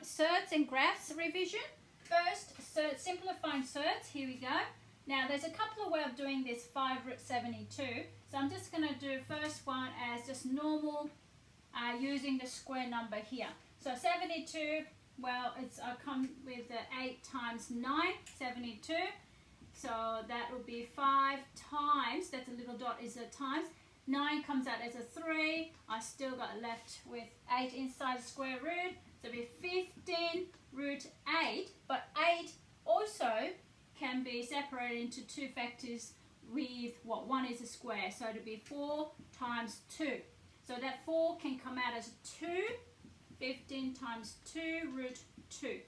surds and graphs revision. First, simplifying surds. Here we go. Now, there's a couple of ways of doing this 5 root 72. So I'm just going to do first one as just normal using the square number here. So 72, well, I come with the 8 times 9, 72. So that will be 5 times, that's a little dot is a times. 9 comes out as a 3. I still got left with 8 inside the square root. So it'll be 15 root 8. But 8 also can be separated into two factors with what? 1 is a square. So it'll be 4 times 2. So that 4 can come out as 2. 15 times 2 root 2.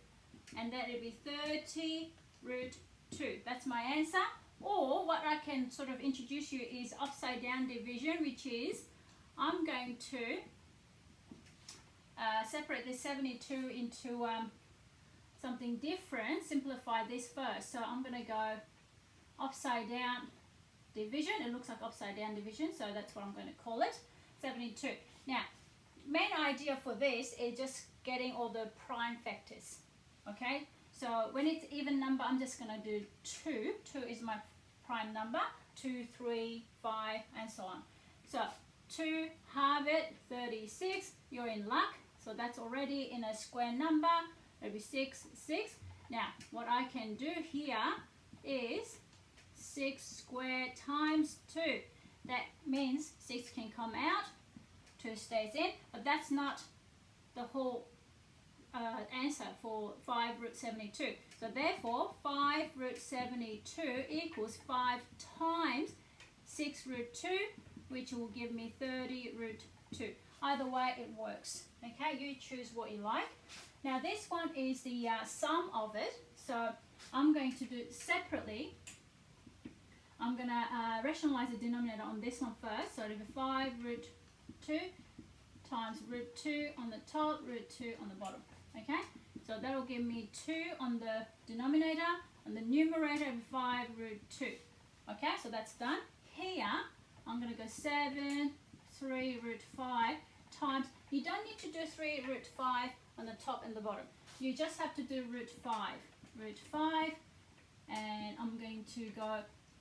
And that will be 30 root 2. That's my answer. Or what I can sort of introduce you is upside down division, which is I'm going to separate this 72 into something different, simplify this first. So I'm going to go upside down division. It looks like upside down division, so that's what I'm going to call it, 72. Now, main idea for this is just getting all the prime factors, okay? So when it's even number, I'm just going to do 2. 2 is my prime number, 2, 3, 5, and so on. So 2, halve it, 36, you're in luck. So that's already in a square number, it'll be 6, 6. Now, what I can do here is 6 squared times 2. That means 6 can come out, 2 stays in, but that's not the whole answer for 5 root 72. So therefore, 5 root 72 equals 5 times 6 root 2, which will give me 30 root 2. Either way, it works. Okay, you choose what you like. Now this one is the sum of it. So I'm going to do separately. I'm going to rationalize the denominator on this one first. So it'll be 5 root 2 times root 2 on the top, root 2 on the bottom. Okay, so that will give me 2 on the denominator. On the numerator, 5 root 2. Okay, so that's done. Here, I'm going to go 7, 3 root 5 times. You don't need to do 3 root 5 on the top and the bottom. You just have to do root 5. Root 5, and I'm going to go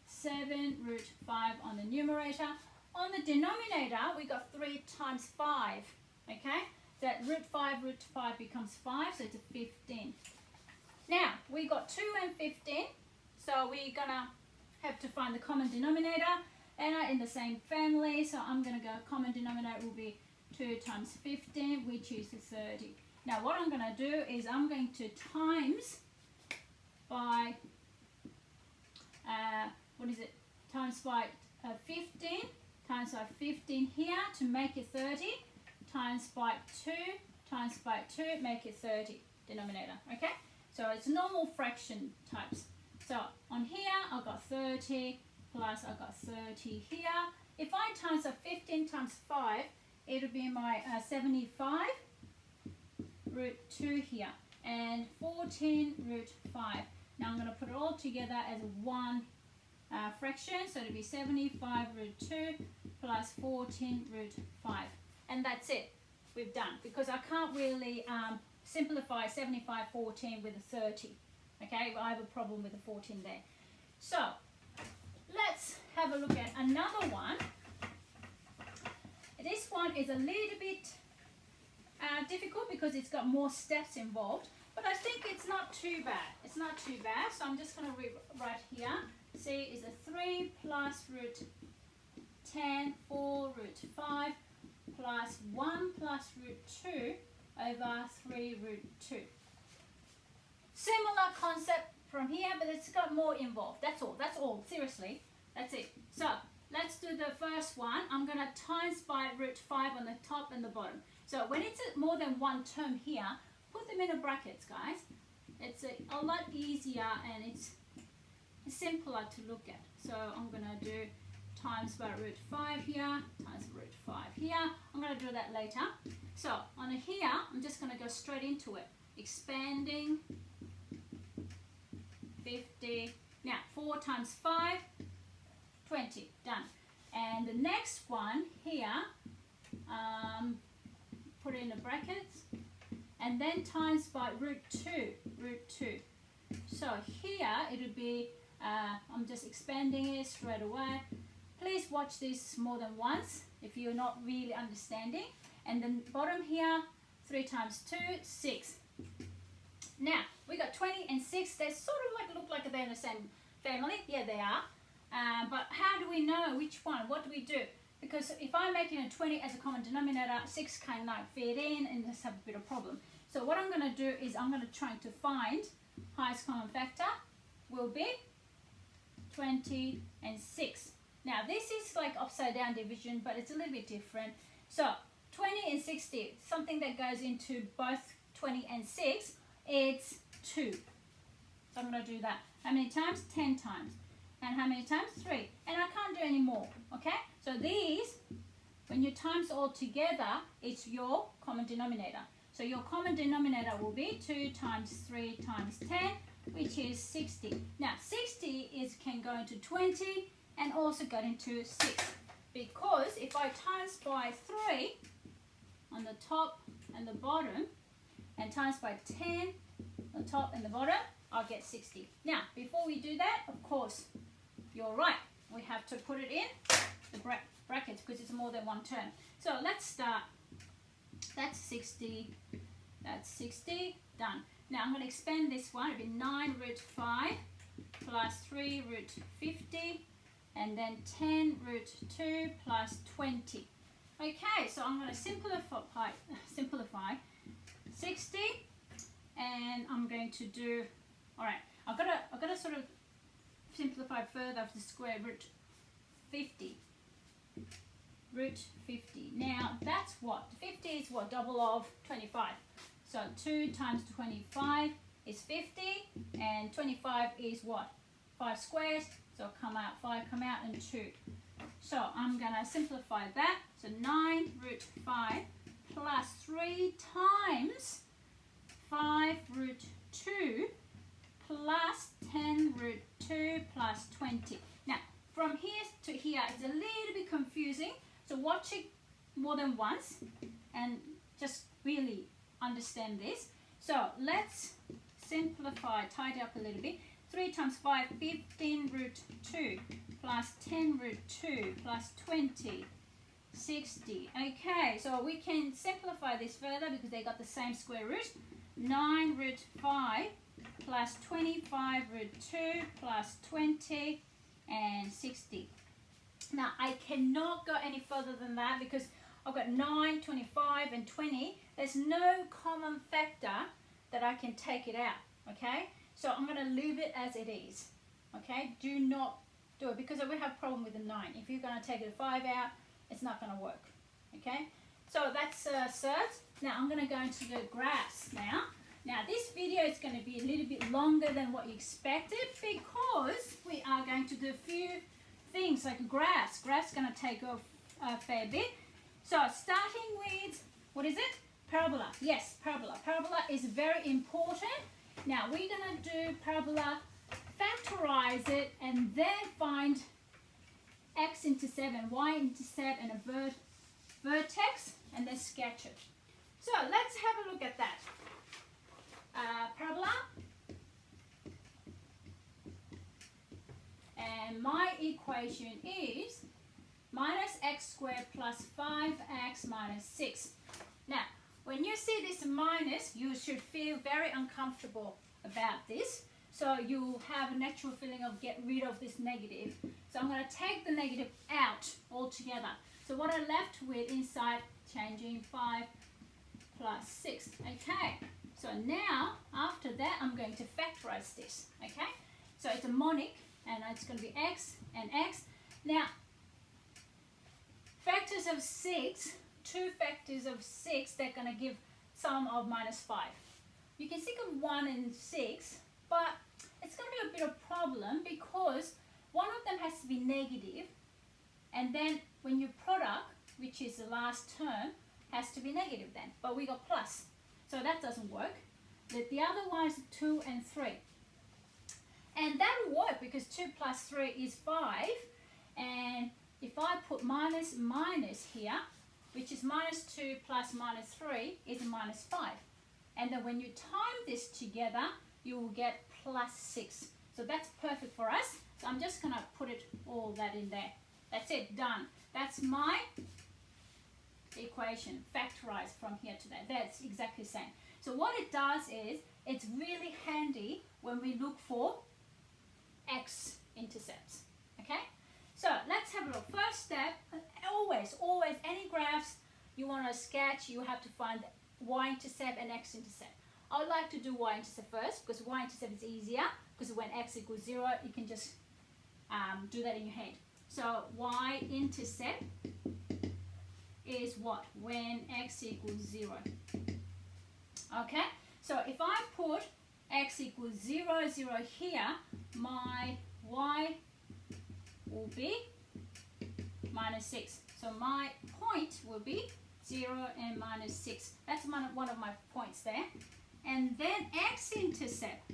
7 root 5 on the numerator. On the denominator, we got 3 times 5. Okay? That root 5 becomes 5, so it's a 15. Now, we got 2 and 15, so we're going to have to find the common denominator, and are in the same family, so I'm going to go common denominator will be 2 times 15, which is 30. Now, what I'm going to do is I'm going to times by, times by 15, times by 15 here to make it 30. Times by 2, times by 2, make it 30, denominator, okay? So it's normal fraction types. So on here, I've got 30, plus I've got 30 here. If I times a 15 times 5, it'll be my 75 root 2 here, and 14 root 5. Now I'm going to put it all together as one fraction, so it'll be 75 root 2 plus 14 root 5. And that's it. We've done. Because I can't really simplify 75, 14 with a 30. Okay, I have a problem with the 14 there. So, let's have a look at another one. This one is a little bit difficult because it's got more steps involved. But I think it's not too bad. It's not too bad. So I'm just going to rewrite here. C is a 3 plus root 10, 4 root 5. Plus 1 plus root 2 over 3 root 2. Similar concept from here, but it's got more involved. That's all, seriously, that's it. So, let's do the first one. I'm going to times by root 5 on the top and the bottom. So, when it's more than one term here, put them in the brackets, guys. It's a lot easier and it's simpler to look at. So, I'm going to do times by root 5 here, times root 5 here. I'm going to do that later. So on here, I'm just going to go straight into it. Expanding, 50. Now 4 times 5, 20. Done. And the next one here, put it in the brackets. and then times by root 2. So here it would be, I'm just expanding it straight away. Please watch this more than once if you're not really understanding. And then bottom here, 3 times 2, 6. Now, we got 20 and 6. They sort of like look like they're in the same family. Yeah, they are. But how do we know which one? What do we do? Because if I'm making a 20 as a common denominator, 6 cannot fit in and just have a bit of problem. So what I'm going to do is I'm going to try to find highest common factor will be 20 and 6. Now, this is like upside down division, but it's a little bit different. So 20 and 60, something that goes into both 20 and 6, it's 2. So I'm going to do that. How many times? 10 times. And how many times? 3. And I can't do any more, okay? So these, when you times all together, it's your common denominator. So your common denominator will be 2 times 3 times 10, which is 60. Now, 60 can go into 20 and also go into 6. Because if I times by 3 on the top and the bottom, and times by 10 on the top and the bottom, I'll get 60. Now, before we do that, of course, you're right. We have to put it in the brackets because it's more than one term. So let's start. That's 60. That's 60. Done. Now I'm going to expand this one. It'll be 9 root 5 plus 3 root 50 and then 10 root 2 plus 20. Okay, so I'm going to simplify 60 and I'm going to do, all right, I've got to sort of simplify further of the square root 50. Root 50. Now that's what? 50 is what? Double of 25. So 2 times 25 is 50 and 25 is what? 5 squares. So 5 come out and 2. So I'm going to simplify that. So 9 root 5 plus 3 times 5 root 2 plus 10 root 2 plus 20. Now, from here to here, it's a little bit confusing. So watch it more than once and just really understand this. So let's simplify, tidy up a little bit. 3 times 5, 15 root 2 plus 10 root 2 plus 20, 60. Okay, so we can simplify this further because they got the same square root. 9 root 5 plus 25 root 2 plus 20 and 60. Now I cannot go any further than that because I've got 9, 25 and 20. There's no common factor that I can take it out, okay? So I'm going to leave it as it is, okay? Do not do it because we have a problem with the 9. If you're going to take the 5 out, it's not going to work, okay? So that's Surds. Now I'm going to go into the graphs now. Now this video is going to be a little bit longer than what you expected because we are going to do a few things like graphs. Graphs going to take off a fair bit. So starting with, what is it? Parabola. Yes, parabola. Parabola is very important. Now we're going to do parabola, factorize it, and then find x-intercept and y-intercept and a vertex, and then sketch it. So let's have a look at that. Parabola, and my equation is minus x squared plus 5x minus 6. Now, when you see this minus, you should feel very uncomfortable about this. So you have a natural feeling of get rid of this negative. So I'm going to take the negative out altogether. So what I left with inside, changing 5 plus 6. Okay. So now, after that, I'm going to factorize this, okay? So it's a monic, and it's going to be x and x. Now, factors of 6, 2 factors of 6, they're going to give sum of minus 5. You can think of 1 and 6, but it's going to be a bit of problem because one of them has to be negative, and then when you product, which is the last term, has to be negative then. But we got plus. So that doesn't work. The other one is 2 and 3. And that will work because 2 plus 3 is 5. And if I put minus minus here, which is minus 2 plus minus 3 is minus 5. And then when you time this together, you will get plus 6. So that's perfect for us. So I'm just going to put it all that in there. That's it, done. That's my equation, factorized from here to there. That's exactly the same. So what it does is, it's really handy when we look for x-intercepts. Okay? So let's have a look. First step, always, any graphs you want to sketch, you have to find y-intercept and x-intercept. I would like to do y-intercept first, because y-intercept is easier, because when x equals 0, you can just do that in your head. So y-intercept is what? When x equals 0. Okay? So if I put x equals 0, 0 here, my y will be minus 6. So my point will be 0 and minus 6. That's one of my points there. And then x-intercept,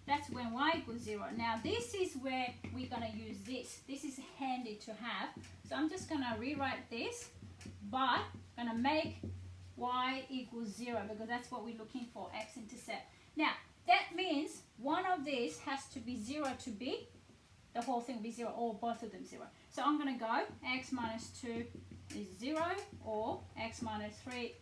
that's when y equals 0. Now this is where we're going to use this. This is handy to have. So I'm just going to rewrite this, but I'm going to make y equals 0, because that's what we're looking for, x-intercept. Now that means one of these has to be 0 to be, the whole thing will be 0, or both of them 0. So I'm going to go x minus 2 is 0, or x minus 3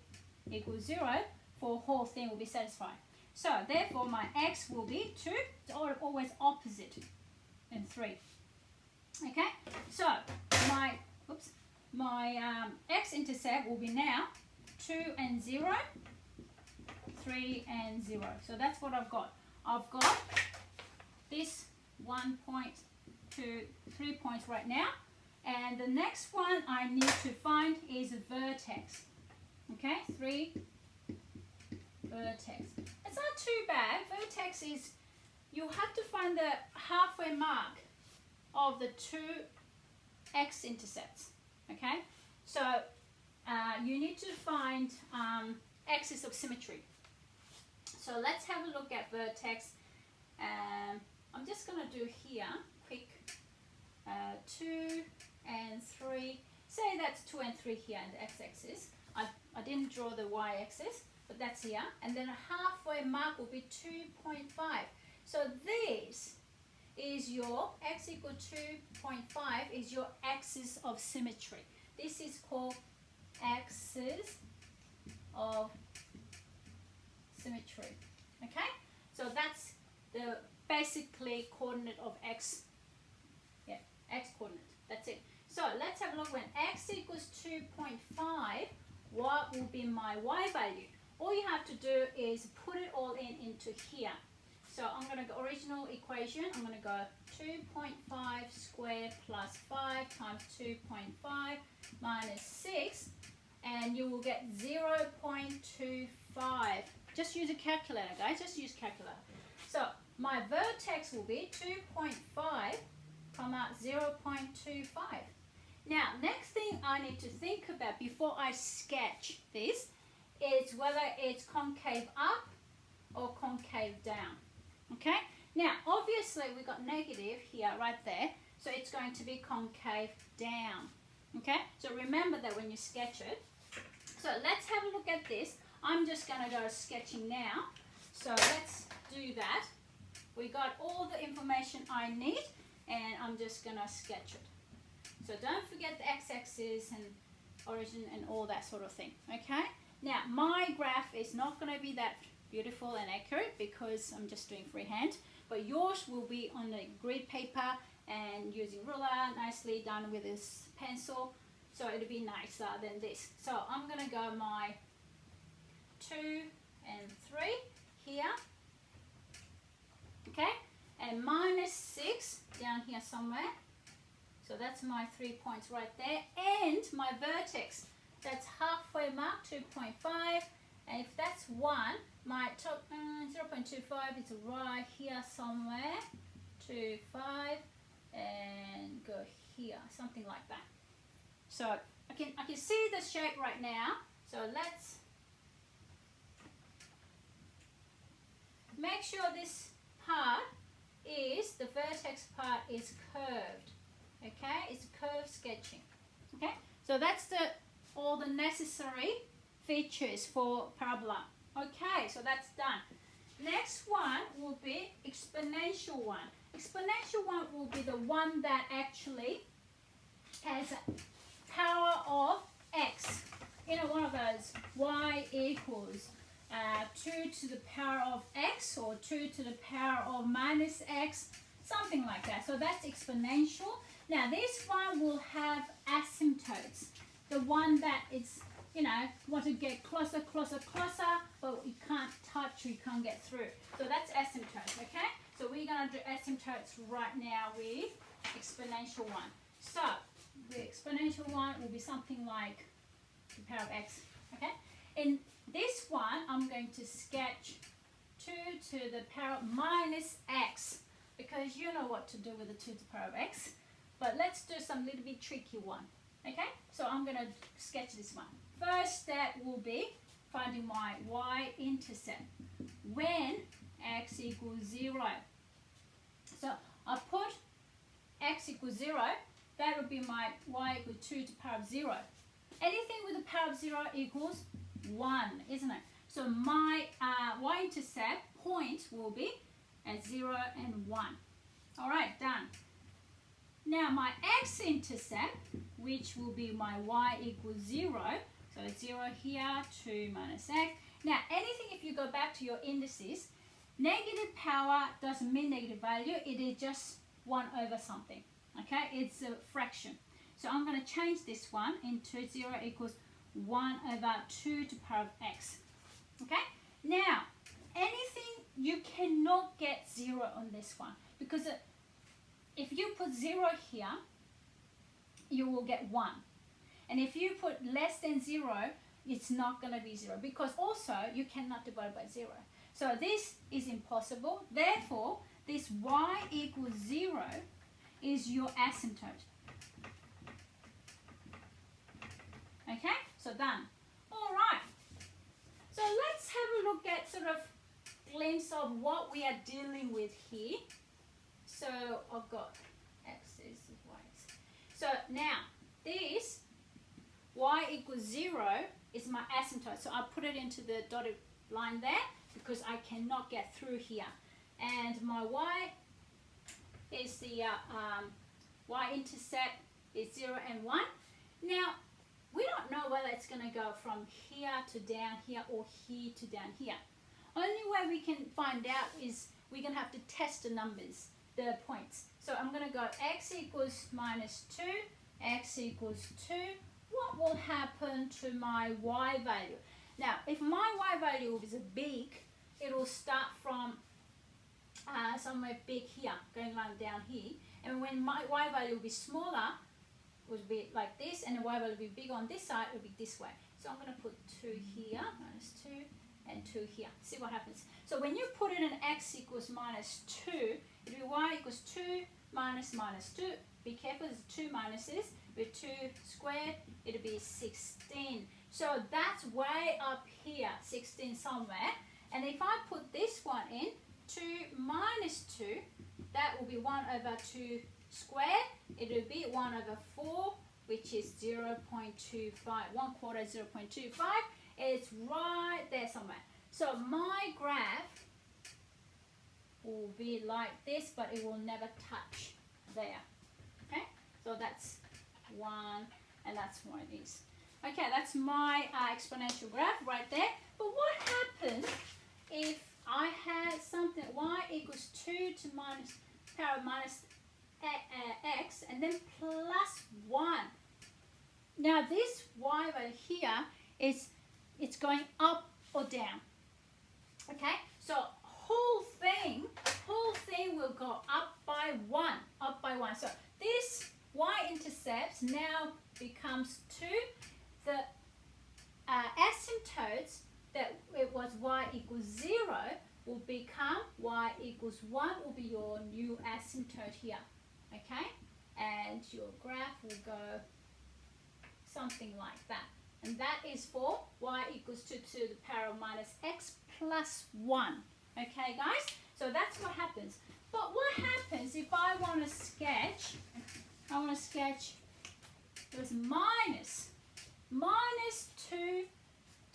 equals 0, for whole thing will be satisfied. So therefore my x will be 2, it's always opposite in 3. Okay, so my x-intercept will be now 2 and 0, 3 and 0. So that's what I've got. I've got this 1 point to 3 points right now, and the next one I need to find is a vertex. Okay, 3 vertex. It's not too bad. Vertex is, you have to find the halfway mark of the two x-intercepts. Okay, so you need to find axis of symmetry. So let's have a look at vertex. I'm just going to do here quick 2 and 3. Say that's 2 and 3 here in the x-axis. I didn't draw the y-axis, but that's here. And then a halfway mark will be 2.5. So this is your x equal 2.5 is your axis of symmetry. This is called axis of symmetry. Okay, so that's the basically coordinate of x. Yeah, x coordinate. That's it. So let's have a look. When x equals 2.5, what will be my y value? All you have to do is put it all into here. So I'm going to go original equation. I'm going to go 2.5 squared plus 5 times 2.5 minus 6, and you will get 0.25. Just use a calculator, guys. Just use calculator. So my vertex will be 2.5, comma 0.25. Now, next thing I need to think about before I sketch this is whether it's concave up or concave down. Okay, now obviously we got negative here right there, so it's going to be concave down. Okay, so remember that when you sketch it. So let's have a look at this. I'm just going to go sketching now. So let's do that. We got all the information I need, and I'm just going to sketch it. So don't forget the x-axis and origin and all that sort of thing. Okay, now my graph is not going to be that beautiful and accurate because I'm just doing freehand, but yours will be on the grid paper and using ruler, nicely done with this pencil, so it'll be nicer than this. So I'm going to go my 2 and 3 here, okay, and minus 6 down here somewhere. So that's my 3 points right there, and my vertex, that's halfway mark, 2.5, and if that's 1, my top 0.25 is right here somewhere, 2, 5, and go here, something like that. So I can see the shape right now. So let's make sure this part is, the vertex part is curved. Okay, it's curve sketching. Okay, so that's all the necessary features for parabola. Okay, so that's done. Next one will be exponential one. Exponential one will be the one that actually has a power of x. You know, one of those y equals 2 to the power of x or 2 to the power of minus x, something like that. So that's exponential. Now this one will have asymptotes. The one that is, you know, want to get closer, closer, closer, but you can't touch, you can't get through. So that's asymptotes, okay? So we're going to do asymptotes right now with exponential one. So the exponential one will be something like the power of x, okay? In this one, I'm going to sketch 2 to the power of minus x, because you know what to do with the 2 to the power of x. But let's do some little bit tricky one, okay? So I'm going to sketch this one. First step will be finding my y-intercept when x equals 0. So I put x equals 0, that would be my y equals 2 to the power of 0. Anything with the power of 0 equals 1, isn't it? So my y-intercept point will be at 0 and 1. All right, done. Now my x-intercept, which will be my y equals 0, so 0 here, 2 minus x. Now anything, if you go back to your indices, negative power doesn't mean negative value, it is just 1 over something, okay? It's a fraction. So I'm going to change this one into 0 equals 1 over 2 to the power of x, okay? Now, anything, you cannot get 0 on this one, because if you put 0 here, you will get 1. And if you put less than 0, it's not going to be 0, because also you cannot divide by 0. So this is impossible. Therefore, this y equals 0 is your asymptote. Okay, so done. All right. So let's have a look at sort of glimpse of what we are dealing with here. So I've got x's and y's. So now this y equals 0 is my asymptote. So I put it into the dotted line there because I cannot get through here. And my y is the y-intercept is 0 and 1. Now, we don't know whether it's going to go from here to down here or here to down here. Only way we can find out is we're going to have to test the numbers, the points. So I'm going to go x equals minus 2, x equals 2. What will happen to my y value? Now, if my y value is big, it will start from somewhere big here, going on down here. And when my y value will be smaller, would be like this, and the y value will be big on this side, it will be this way. So I'm going to put 2 here, minus 2, and 2 here. See what happens. So when you put in an x equals minus 2, it will be y equals 2 minus minus 2. Be careful, there's 2 minuses. With 2 squared, it will be 16. So that's way up here, 16 somewhere. And if I put this one in, 2 minus 2, that will be 1 over 2 squared. It will be 1 over 4, which is 0.25. 1 quarter is 0.25. It's right there somewhere. So my graph will be like this, but it will never touch there. Okay, so that's 1, and that's what it is. Okay, that's my exponential graph right there. But what happens if I had something y equals 2 to minus power of minus x and then plus 1? Now this y right here is it's going up or down. Okay, so whole thing will go up by 1, So this y-intercept now becomes 2. The asymptotes that it was y equals 0 will become y equals 1 will be your new asymptote here. Okay, and your graph will go something like that. And that is for y equals 2 to the power of minus x plus 1. Okay, guys? So that's what happens. But what happens if I want to sketch, this minus 2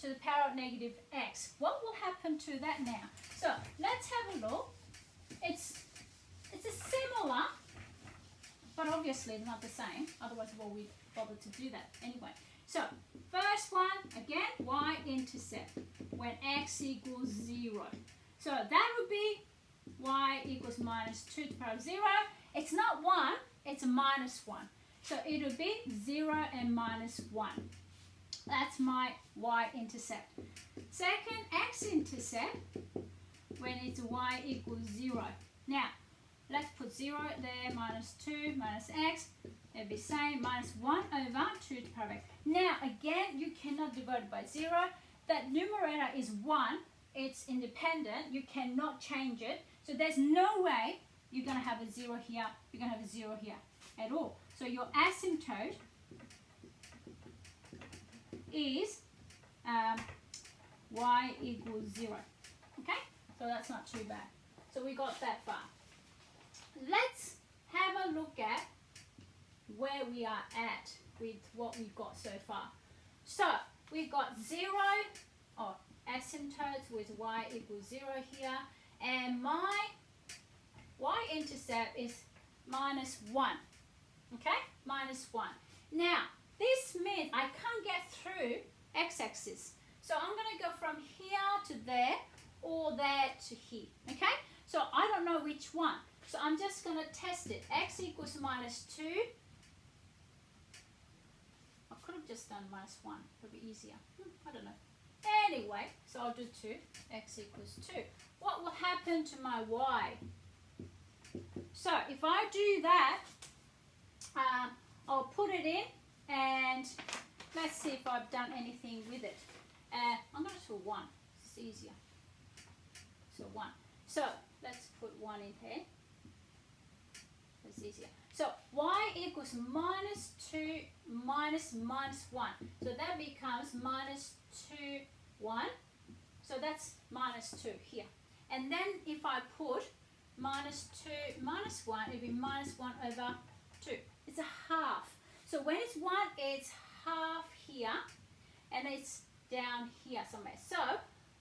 to the power of negative x. What will happen to that now? So let's have a look. It's a similar, but obviously not the same. Otherwise, well, we bother to do that anyway. So first one, again, y-intercept when x equals 0. So that would be y equals minus 2 to the power of 0. It's not 1, it's a minus 1. So it would be 0 and minus 1. That's my y-intercept. Second, x-intercept when it's y equals 0. Now, let's put 0 there, minus 2, minus x. It'd be same, minus 1 over 2 to the power of x. Now, again, you cannot divide it by 0. That numerator is 1. It's independent. You cannot change it. So there's no way you're going to have a 0 here. You're going to have a 0 here at all. So your asymptote is y equals 0. Okay? So that's not too bad. So we got that far. Let's have a look at where we are at with what we've got so far. So we've got 0, or asymptotes with y equals 0 here, and my y-intercept is minus 1. Okay? Minus 1. Now, this means I can't get through x-axis. So I'm going to go from here to there, or there to here. Okay? So I don't know which one. So I'm just going to test it. X equals minus 2. I could have just done minus 1. It would be easier. I don't know. Anyway, so I'll do 2. X equals 2. What will happen to my y? So if I do that, I'll put it in and let's see if I've done anything with it. I'm going to do 1. It's easier. So 1. So let's put 1 in here. It's easier. So y equals minus 2 minus 1. So that becomes minus 2, 1. So that's minus 2 here. And then if I put minus 2 minus 1, it will be minus 1 over 2. It's a half. So when it's 1, it's half here, and it's down here somewhere. So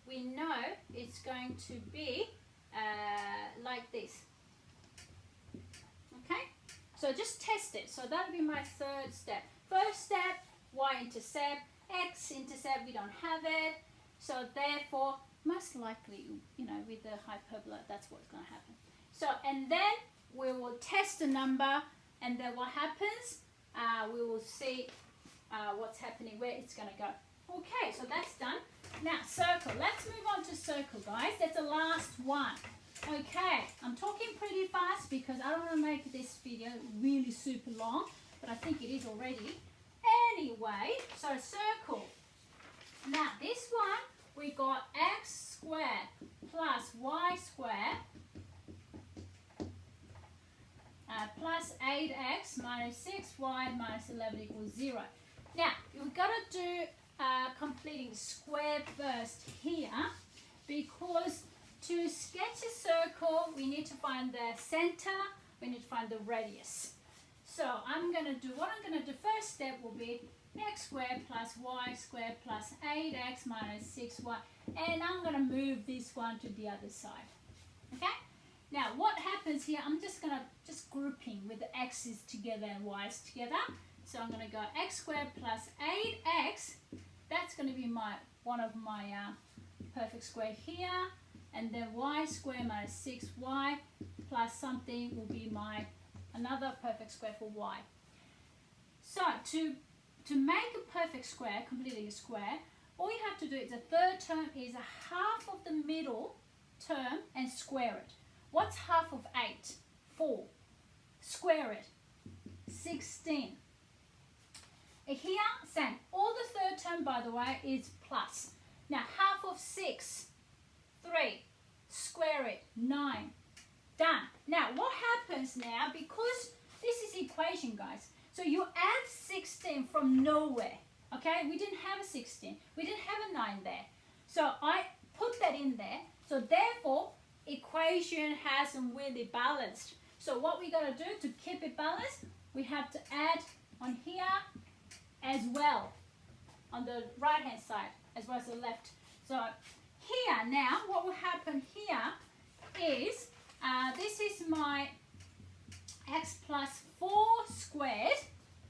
we know it's going to be like this. Okay? So just test it. So that'll be my third step. First step, y-intercept, x-intercept, we don't have it. So therefore, most likely, with the hyperbola, that's what's going to happen. So, and then we will test the number, and then what happens, we will see what's happening, where it's going to go. Okay, so that's done. Now, circle. Let's move on to circle, guys. That's the last one. Okay, I'm talking pretty fast because I don't want to make this video really super long, but I think it is already. Anyway, so circle. Now, this one, we got x squared plus y squared plus 8x minus 6y minus 11 equals 0. Now, you've got to do completing the square first here, because to sketch a circle, we need to find the center, we need to find the radius. So what I'm going to do first step will be x squared plus y squared plus 8x minus 6y, and I'm going to move this one to the other side. Okay? Now what happens here, I'm just grouping with the x's together and y's together. So I'm going to go x squared plus 8x, that's going to be one of my perfect square here, and then y squared minus 6y plus something will be another perfect square for y. So to make a perfect square, completing a square, all you have to do is the third term is a half of the middle term and square it. What's half of 8? 4. Square it. 16. Here, same. All the third term, by the way, is plus. Now, half of 6, 3. Square it, 9. Done. Now, what happens now, because this is equation, guys, so you add 16 from nowhere, okay? We didn't have a 16. We didn't have a 9 there. So I put that in there. So therefore, equation hasn't really balanced. So what we got to do to keep it balanced, we have to add on here as well, on the right hand side. as well as the left. So here now, what will happen here is, this is my x plus 4 squared,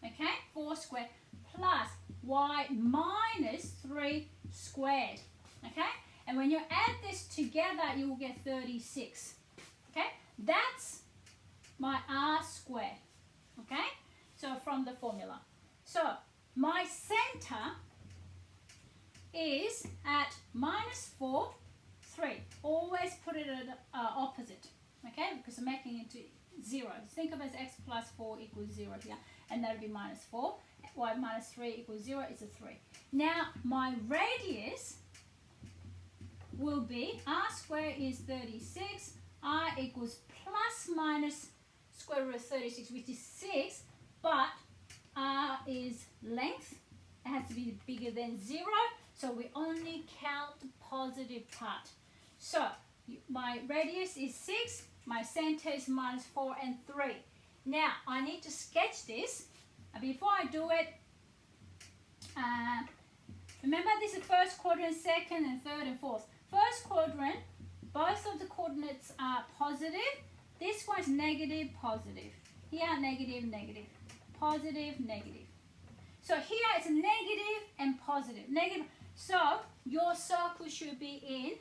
okay, 4 squared plus y minus 3 squared, okay? And when you add this together, you will get 36, okay? That's my r squared, okay? So from the formula. So my center is at minus 4, 3. Always put it at opposite, okay? Because I'm making it to 0. Think of it as x plus 4 equals 0 here. And that would be minus 4. Y minus 3 equals 0 is a 3. Now, my radius will be, r squared is 36. R equals plus minus square root of 36, which is 6. But r is length. It has to be bigger than 0. So we only count the positive part. So my radius is 6. My center is minus 4 and 3. Now, I need to sketch this. Before I do it, remember this is first quadrant, second and third and fourth. First quadrant, both of the coordinates are positive. This one's negative, positive. Here, negative, negative. Positive, negative. So here it's negative and positive. Negative. So your circle should be in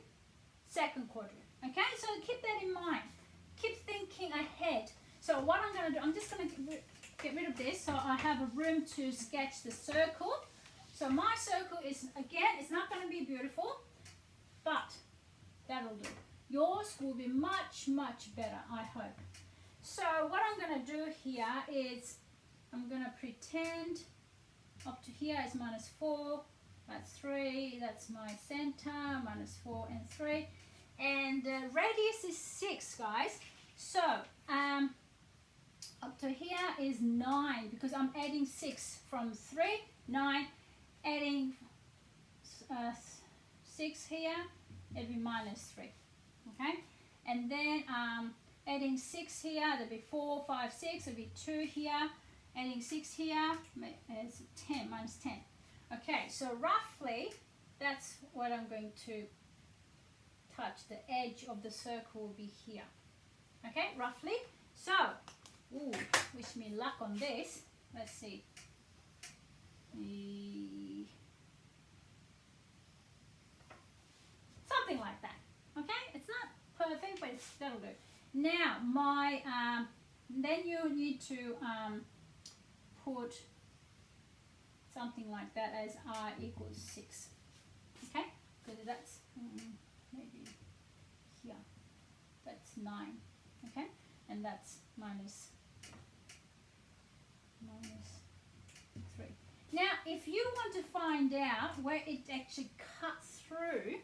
second quadrant. Okay, so keep that in mind. Keep thinking ahead. So what I'm going to do, I'm just going to get rid of this so I have a room to sketch the circle. So my circle is, again, it's not going to be beautiful, but that'll do. Yours will be much, much better, I hope. So what I'm going to do here is I'm going to pretend up to here is minus 4, that's 3, that's my center, minus 4 and 3. And the radius is 6, guys. So up to here is 9 because I'm adding 6 from 3, 9, adding 6 here, it'll be minus 3, okay? And then adding 6 here, there'll be 4, 5, 6, it'll be 2 here, adding 6 here, it's 10, minus 10. Okay, so roughly, that's what I'm going to touch. The edge of the circle will be here. Okay, roughly. So, ooh, wish me luck on this. Let's see. Something like that. Okay, it's not perfect, but that'll do. Now, my then you need to put something like that as r equals 6. Okay, because that's maybe here. That's 9. Okay, and that's minus 3. Now, if you want to find out where it actually cuts through,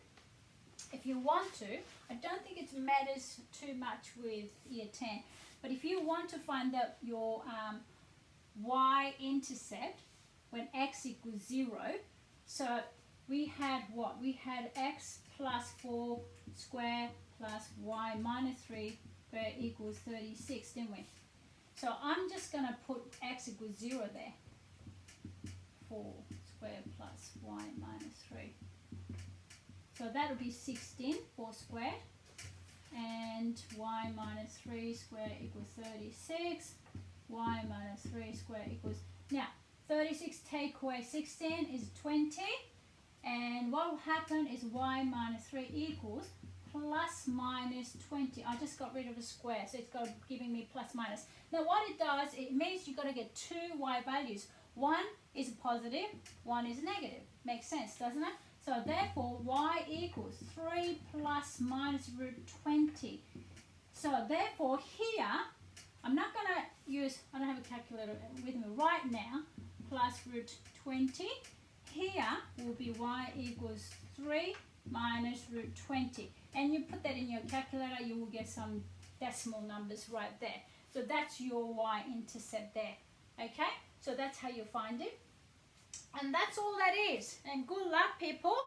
if you want to, I don't think it matters too much with year 10, but if you want to find out your y-intercept when x equals 0, so we had what? We had x plus 4 square plus y minus 3 square equals 36, didn't we? So I'm just going to put x equals 0 there. 4 squared plus y minus 3. So that will be 16, 4 squared. And y minus 3 squared equals 36. Y minus 3 squared equals... Now, 36 take away 16 is 20. And what will happen is y minus 3 equals plus minus 20. I just got rid of the square, so it's giving me plus minus. Now what it does, it means you've got to get two y values. One is positive, one is negative. Makes sense, doesn't it? So therefore, y equals 3 plus minus root 20. So therefore here, I'm not going to use, I don't have a calculator with me right now, plus root 20. Here will be y equals 3 minus root 20. And you put that in your calculator, you will get some decimal numbers right there. So that's your y-intercept there. Okay? So that's how you find it. And that's all that is. And good luck, people.